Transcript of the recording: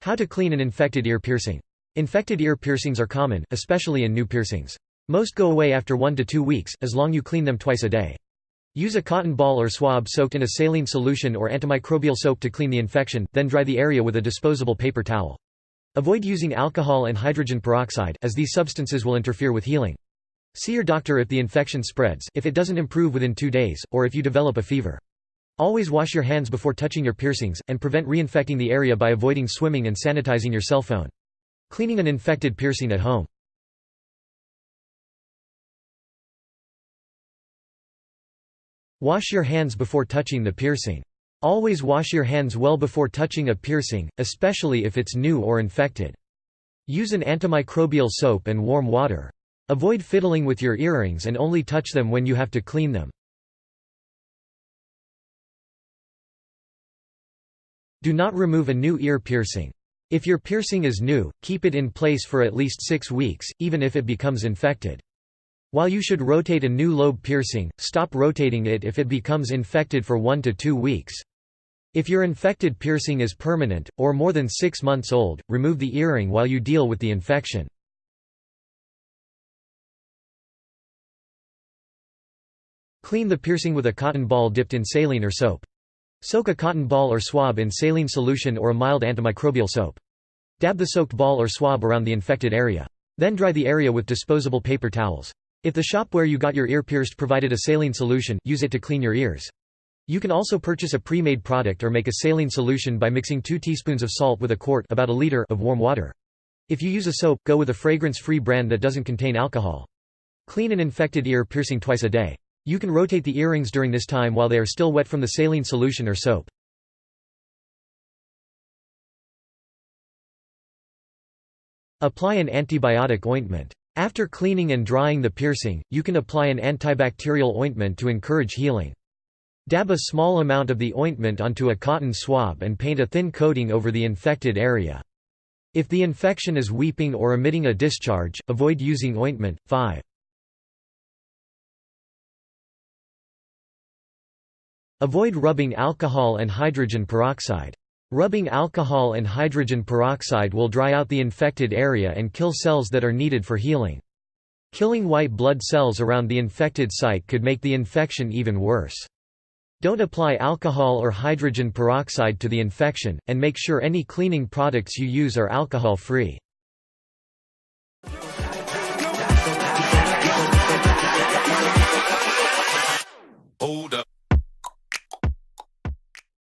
How to clean an infected ear piercing. Infected ear piercings are common, especially in new piercings. Most go away after 1 to 2 weeks, as long as you clean them twice a day. Use a cotton ball or swab soaked in a saline solution or antimicrobial soap to clean the infection, then dry the area with a disposable paper towel. Avoid using alcohol and hydrogen peroxide, as these substances will interfere with healing. See your doctor if the infection spreads, if it doesn't improve within 2 days, or if you develop a fever. Always wash your hands before touching your piercings, and prevent reinfecting the area by avoiding swimming and sanitizing your cell phone. Cleaning an infected piercing at home. Wash your hands before touching the piercing. Always wash your hands well before touching a piercing, especially if it's new or infected. Use an antimicrobial soap and warm water. Avoid fiddling with your earrings and only touch them when you have to clean them. Do not remove a new ear piercing. If your piercing is new, keep it in place for at least 6 weeks, even if it becomes infected. While you should rotate a new lobe piercing, stop rotating it if it becomes infected for 1 to 2 weeks. If your infected piercing is permanent, or more than 6 months old, remove the earring while you deal with the infection. Clean the piercing with a cotton ball dipped in saline or soap. Soak a cotton ball or swab in saline solution or a mild antimicrobial soap. Dab the soaked ball or swab around the infected area. Then dry the area with disposable paper towels. If the shop where you got your ear pierced provided a saline solution, use it to clean your ears. You can also purchase a pre-made product or make a saline solution by mixing 2 teaspoons of salt with a quart about a liter of warm water. If you use a soap, go with a fragrance-free brand that doesn't contain alcohol. Clean an infected ear piercing twice a day. You can rotate the earrings during this time while they are still wet from the saline solution or soap. Apply an antibiotic ointment. After cleaning and drying the piercing, you can apply an antibacterial ointment to encourage healing. Dab a small amount of the ointment onto a cotton swab and paint a thin coating over the infected area. If the infection is weeping or emitting a discharge, avoid using ointment. 5. Avoid rubbing alcohol and hydrogen peroxide. Rubbing alcohol and hydrogen peroxide will dry out the infected area and kill cells that are needed for healing. Killing white blood cells around the infected site could make the infection even worse. Don't apply alcohol or hydrogen peroxide to the infection, and make sure any cleaning products you use are alcohol-free.